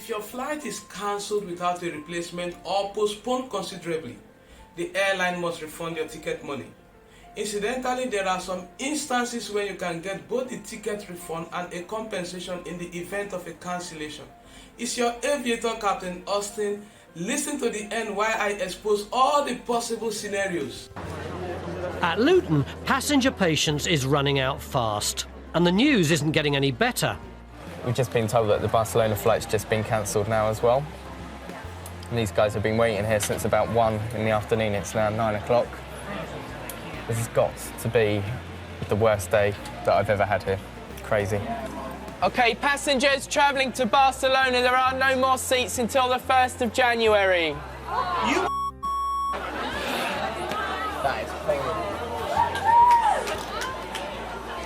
If your flight is cancelled without a replacement or postponed considerably, the airline must refund your ticket money. Incidentally, there are some instances where you can get both the ticket refund and a compensation in the event of a cancellation. It's your aviator captain Austine. Listen to the end while I expose all the possible scenarios. At Luton, passenger patience is running out fast, and the news isn't getting any better. We've just been told that the Barcelona flight's just been cancelled now as well. And these guys have been waiting here since about 1 in the afternoon. It's now 9 o'clock. This has got to be the worst day that I've ever had here. Crazy. OK, passengers travelling to Barcelona, there are no more seats until the 1st of January. You That is horrible.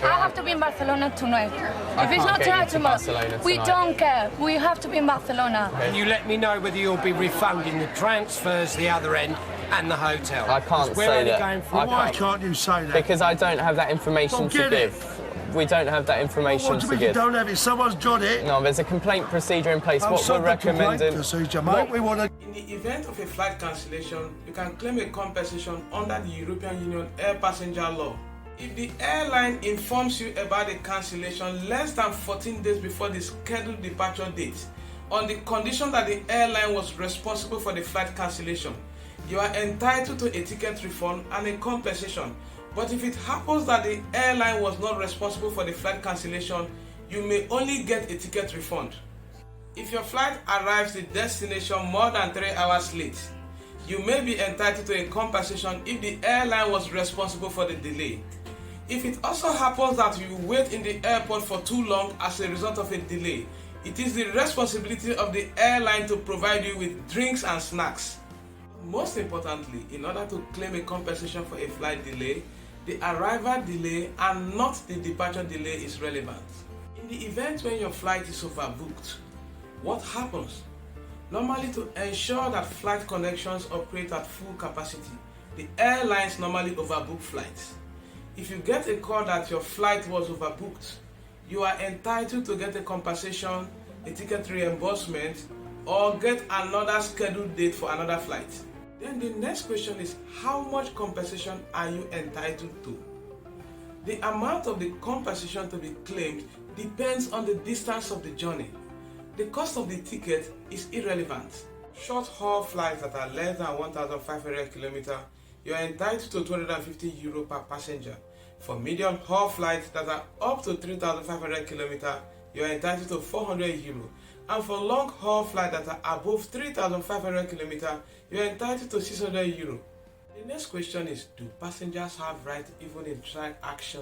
I have to be in Barcelona tonight. I If it's can't not get tonight, you to tomorrow. Barcelona We tonight. don't care. We have to be in Barcelona. Can you let me know whether you'll be refunding the transfers, the other end, and the hotel? I can't We're say only that. going for I a Why week. can't you say that? Because I don't have that information Well, to get it. give. We don't have that information What do you to mean you give. don't have it? Someone's got it. No, there's a complaint procedure in place. What So we're the complaint recommending... procedure, mate. We want to... In the event of a flight cancellation, you can claim a compensation under the European Union Air Passenger Law. If the airline informs you about the cancellation less than 14 days before the scheduled departure date, on the condition that the airline was responsible for the flight cancellation, you are entitled to a ticket refund and a compensation. But if it happens that the airline was not responsible for the flight cancellation, you may only get a ticket refund. If your flight arrives at destination more than 3 hours late, you may be entitled to a compensation if the airline was responsible for the delay. If it also happens that you wait in the airport for too long as a result of a delay, it is the responsibility of the airline to provide you with drinks and snacks. Most importantly, in order to claim a compensation for a flight delay, the arrival delay and not the departure delay is relevant. In the event when your flight is overbooked, what happens? Normally, to ensure that flight connections operate at full capacity, the airlines normally overbook flights. If you get a call that your flight was overbooked, you are entitled to get a compensation, a ticket reimbursement, or get another scheduled date for another flight. Then the next question is, how much compensation are you entitled to? The amount of the compensation to be claimed depends on the distance of the journey. The cost of the ticket is irrelevant. Short haul flights that are less than 1,500 km, you are entitled to €250 per passenger. For medium haul flights that are up to 3,500 km, you are entitled to €400. And for long haul flights that are above 3,500 km, you are entitled to €600. The next question is, do passengers have right even in strike action?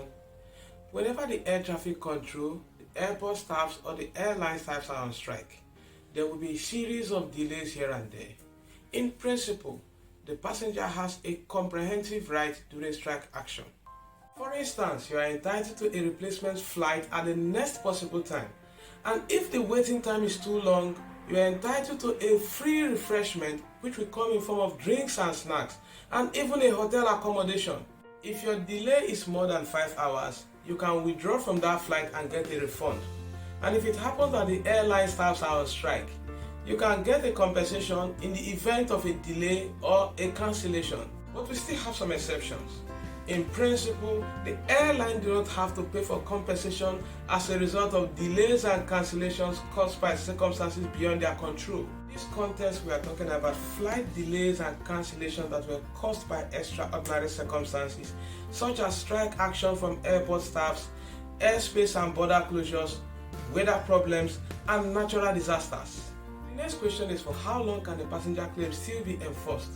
Whenever the air traffic control, the airport staffs or the airline staffs are on strike, there will be a series of delays here and there. In principle, the passenger has a comprehensive right during strike action. For instance, you are entitled to a replacement flight at the next possible time. And if the waiting time is too long, you are entitled to a free refreshment which will come in form of drinks and snacks and even a hotel accommodation. If your delay is more than 5 hours, you can withdraw from that flight and get a refund. And if it happens that the airline staffs are on strike, you can get a compensation in the event of a delay or a cancellation. But we still have some exceptions. In principle, the airline do not have to pay for compensation as a result of delays and cancellations caused by circumstances beyond their control. In this context, we are talking about flight delays and cancellations that were caused by extraordinary circumstances, such as strike action from airport staffs, airspace and border closures, weather problems, and natural disasters. The next question is, for how long can a passenger claim still be enforced?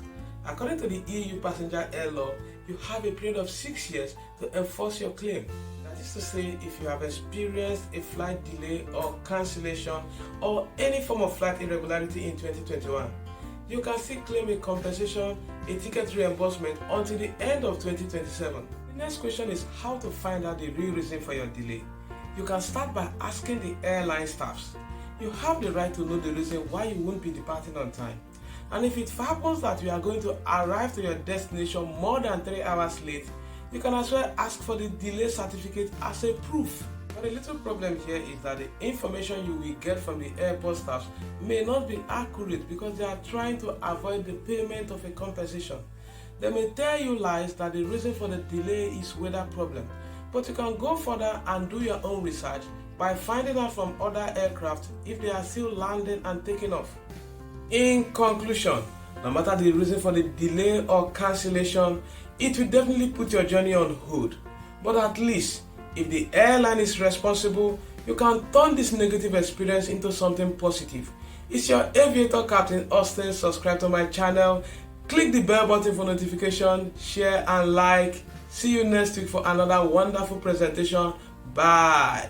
According to the EU Passenger Air Law, you have a period of 6 years to enforce your claim. That is to say, if you have experienced a flight delay or cancellation or any form of flight irregularity in 2021, you can still claim a compensation, a ticket reimbursement until the end of 2027. The next question is how to find out the real reason for your delay. You can start by asking the airline staffs. You have the right to know the reason why you won't be departing on time. And if it happens that you are going to arrive to your destination more than 3 hours late, you can as well ask for the delay certificate as a proof. But the little problem here is that the information you will get from the airport staff may not be accurate because they are trying to avoid the payment of a compensation. They may tell you lies that the reason for the delay is weather problem, but you can go further and do your own research by finding out from other aircraft if they are still landing and taking off. In conclusion, no matter the reason for the delay or cancellation, it will definitely put your journey on hold. But at least, if the airline is responsible, you can turn this negative experience into something positive. It's your aviator captain Austine. Subscribe to my channel, click the bell button for notification, share and like. See you next week for another wonderful presentation. Bye.